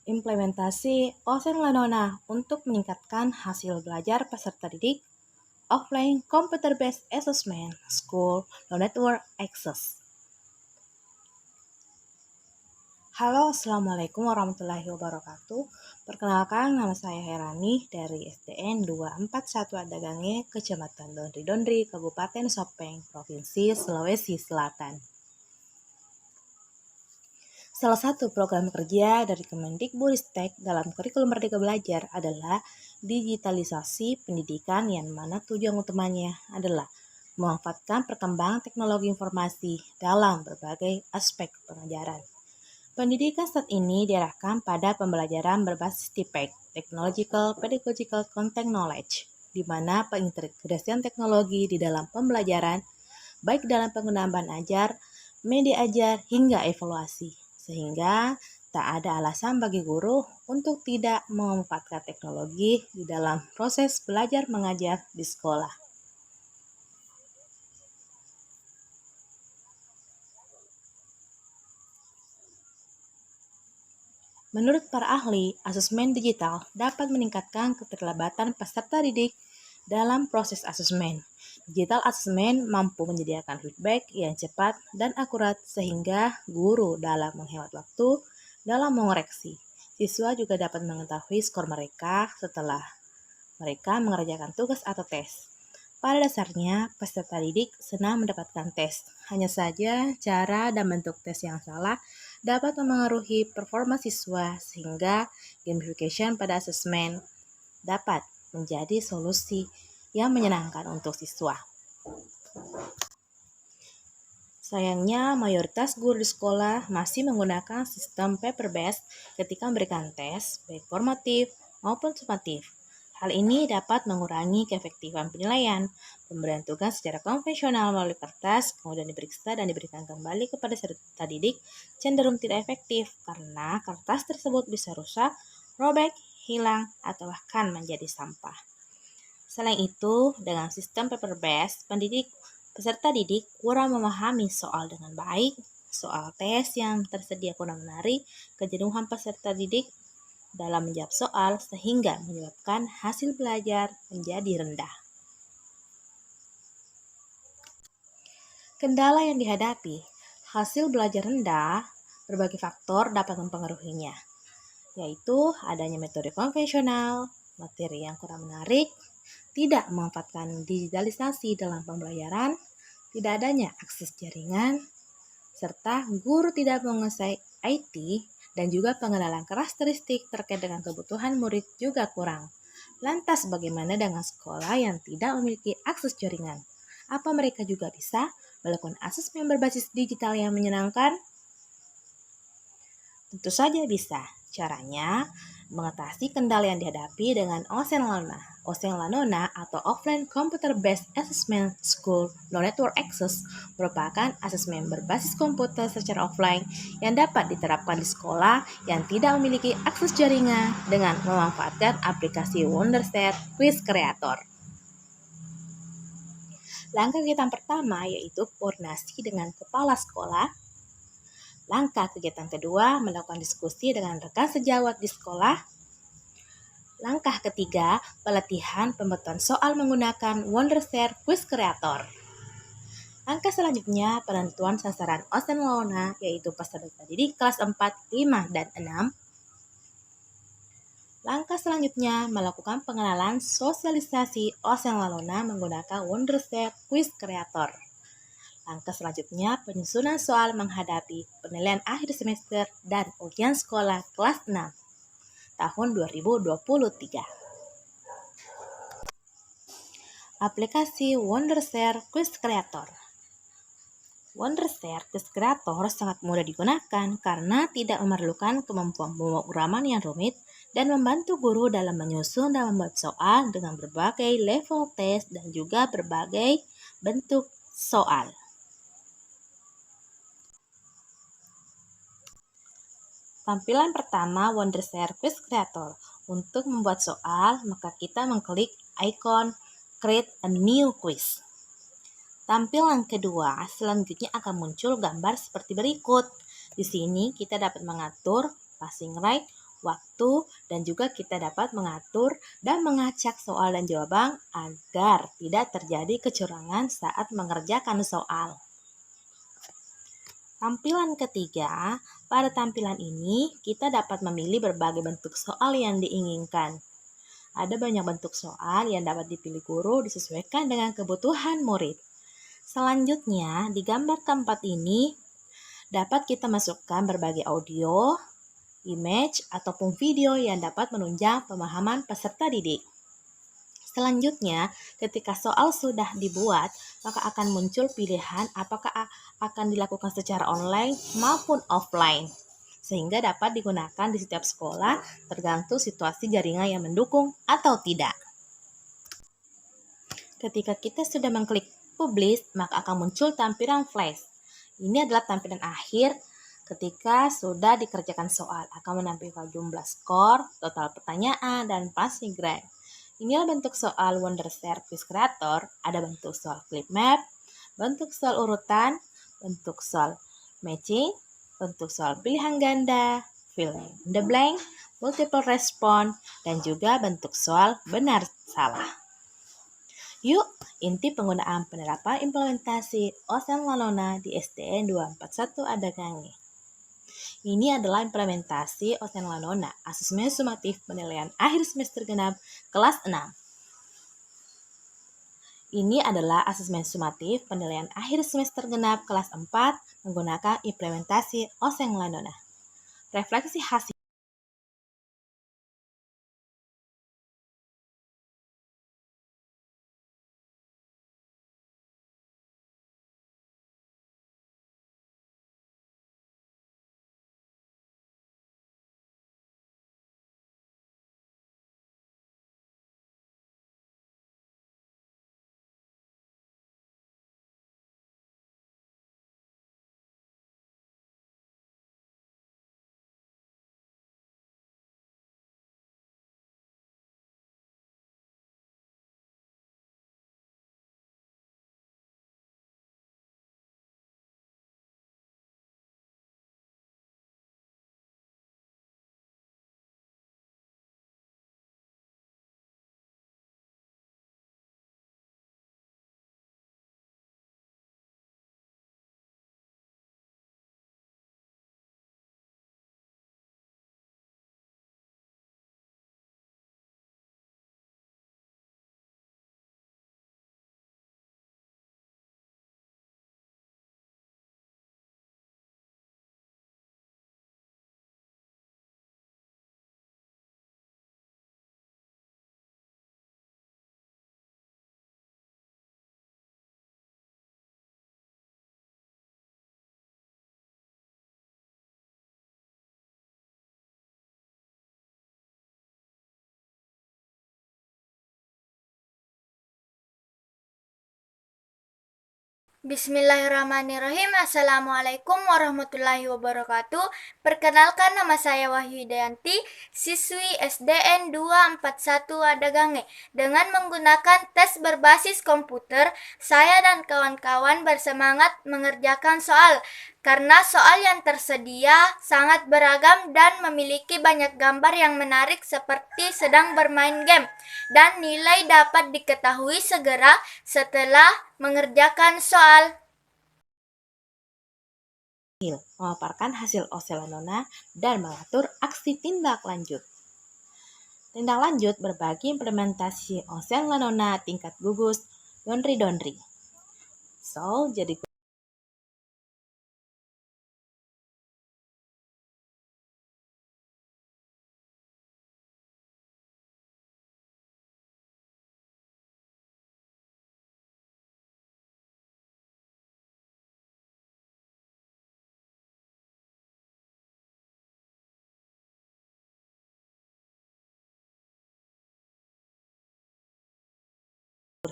Implementasi Osen Lanona untuk meningkatkan hasil belajar peserta didik offline computer-based assessment school no network access. Halo, Assalamualaikum warahmatullahi wabarakatuh. Perkenalkan, nama saya Herani dari SDN 241 Adagange, Kecamatan Dondri-Dondri, Kabupaten Sopeng, Provinsi Sulawesi Selatan. Salah satu program kerja dari Kemendikbudristek dalam kurikulum Merdeka Belajar adalah digitalisasi pendidikan yang mana tujuan utamanya adalah memanfaatkan perkembangan teknologi informasi dalam berbagai aspek pengajaran. Pendidikan saat ini diarahkan pada pembelajaran berbasis TPEC, Technological Pedagogical Content Knowledge, di mana pengintegrasian teknologi di dalam pembelajaran, baik dalam penggunaan bahan ajar, media ajar, hingga evaluasi. Sehingga tak ada alasan bagi guru untuk tidak memanfaatkan teknologi di dalam proses belajar mengajar di sekolah. Menurut para ahli, asesmen digital dapat meningkatkan keterlibatan peserta didik dalam proses asesmen. Digital asesmen mampu menyediakan feedback yang cepat dan akurat sehingga guru dalam menghemat waktu dalam mengoreksi. Siswa juga dapat mengetahui skor mereka setelah mereka mengerjakan tugas atau tes. Pada dasarnya, peserta didik senang mendapatkan tes. Hanya saja, cara dan bentuk tes yang salah dapat memengaruhi performa siswa sehingga gamification pada asesmen dapat menjadi solusi yang menyenangkan untuk siswa. Sayangnya, mayoritas guru di sekolah masih menggunakan sistem paper-based ketika memberikan tes, baik formatif maupun sumatif. Hal ini dapat mengurangi keefektifan penilaian. Pemberian tugas secara konvensional melalui kertas, kemudian diperiksa dan diberikan kembali kepada peserta didik cenderung tidak efektif karena kertas tersebut bisa rusak, robek, hilang, atau bahkan menjadi sampah. Selain itu, dengan sistem paper-based, peserta didik kurang memahami soal dengan baik, soal tes yang tersedia kurang menarik, kejenuhan peserta didik dalam menjawab soal sehingga menyebabkan hasil belajar menjadi rendah. Kendala yang dihadapi, hasil belajar rendah, berbagai faktor dapat mempengaruhinya, yaitu adanya metode konvensional, materi yang kurang menarik, tidak memanfaatkan digitalisasi dalam pembelajaran, tidak adanya akses jaringan, serta guru tidak menguasai IT dan juga pengenalan karakteristik terkait dengan kebutuhan murid juga kurang. Lantas bagaimana dengan sekolah yang tidak memiliki akses jaringan? Apa mereka juga bisa melakukan asesmen berbasis digital yang menyenangkan? Tentu saja bisa. Caranya, mengatasi kendala yang dihadapi dengan Osen Lanona atau Offline Computer Based Assessment School No Network Access merupakan asesmen berbasis komputer secara offline yang dapat diterapkan di sekolah yang tidak memiliki akses jaringan dengan memanfaatkan aplikasi Wondershare Quiz Creator. Langkah kegiatan pertama yaitu koordinasi dengan kepala sekolah. Langkah kegiatan kedua, melakukan diskusi dengan rekan sejawat di sekolah. Langkah ketiga, pelatihan pembuatan soal menggunakan Wondershare Quiz Creator. Langkah selanjutnya, penentuan sasaran Osen Lanona, yaitu peserta didik kelas 4, 5, dan 6. Langkah selanjutnya, melakukan pengenalan sosialisasi Osen Lanona menggunakan Wondershare Quiz Creator. Langkah selanjutnya, penyusunan soal menghadapi penilaian akhir semester dan ujian sekolah kelas 6 tahun 2023. Aplikasi Wondershare Quiz Creator. Wondershare Quiz Creator sangat mudah digunakan karena tidak memerlukan kemampuan pemrograman yang rumit dan membantu guru dalam menyusun dan membuat soal dengan berbagai level tes dan juga berbagai bentuk soal. Tampilan pertama Wondershare Quiz Creator. Untuk membuat soal, maka kita mengklik ikon Create a New Quiz. Tampilan kedua, selanjutnya akan muncul gambar seperti berikut. Di sini kita dapat mengatur passing right, waktu, dan juga kita dapat mengatur dan mengacak soal dan jawaban agar tidak terjadi kecurangan saat mengerjakan soal. Tampilan ketiga, pada tampilan ini kita dapat memilih berbagai bentuk soal yang diinginkan. Ada banyak bentuk soal yang dapat dipilih guru disesuaikan dengan kebutuhan murid. Selanjutnya, di gambar keempat ini dapat kita masukkan berbagai audio, image, ataupun video yang dapat menunjang pemahaman peserta didik. Selanjutnya, ketika soal sudah dibuat, maka akan muncul pilihan apakah akan dilakukan secara online maupun offline, sehingga dapat digunakan di setiap sekolah tergantung situasi jaringan yang mendukung atau tidak. Ketika kita sudah mengklik publish, maka akan muncul tampilan flash. Ini adalah tampilan akhir ketika sudah dikerjakan soal, akan menampilkan jumlah skor, total pertanyaan, dan passing grade. Inilah bentuk soal Wondershare Quiz Creator. Ada bentuk soal clip map, bentuk soal urutan, bentuk soal matching, bentuk soal pilihan ganda, fill in the blank, multiple response, dan juga bentuk soal benar salah. Yuk, inti penggunaan penerapan implementasi Osen Lanona di SDN 241 Adagange. Ini adalah implementasi Osen Lanona, asesmen sumatif penilaian akhir semester genap kelas 6. Ini adalah asesmen sumatif penilaian akhir semester genap kelas 4 menggunakan implementasi Osen Lanona. Refleksi hasil. Bismillahirrahmanirrahim. Assalamualaikum warahmatullahi wabarakatuh. Perkenalkan, nama saya Wahyu Hidayanti, siswi SDN 241 Adagange. Dengan menggunakan tes berbasis komputer, saya dan kawan-kawan bersemangat mengerjakan soal. Karena soal yang tersedia sangat beragam dan memiliki banyak gambar yang menarik seperti sedang bermain game. Dan nilai dapat diketahui segera setelah mengerjakan soal. Memaparkan hasil Osen Lanona dan mengatur aksi tindak lanjut. Tindak lanjut berbagi implementasi Osen Lanona tingkat gugus Dondri. Jadi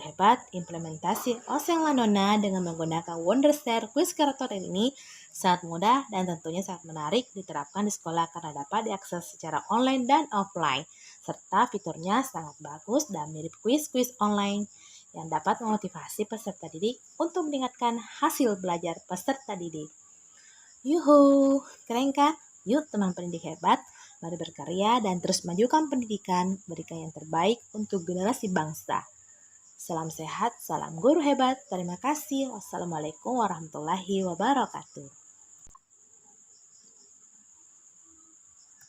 hebat implementasi Osen Lanona dengan menggunakan Wondershare Quiz Creator ini sangat mudah dan tentunya sangat menarik diterapkan di sekolah karena dapat diakses secara online dan offline, serta fiturnya sangat bagus dan mirip quiz-quiz online yang dapat memotivasi peserta didik untuk meningkatkan hasil belajar peserta didik. Yuhu, keren kan? Yuk teman pendidik hebat, Mari berkarya dan terus majukan pendidikan, berikan yang terbaik untuk generasi bangsa. Salam sehat, salam guru hebat. Terima kasih. Wassalamualaikum warahmatullahi wabarakatuh.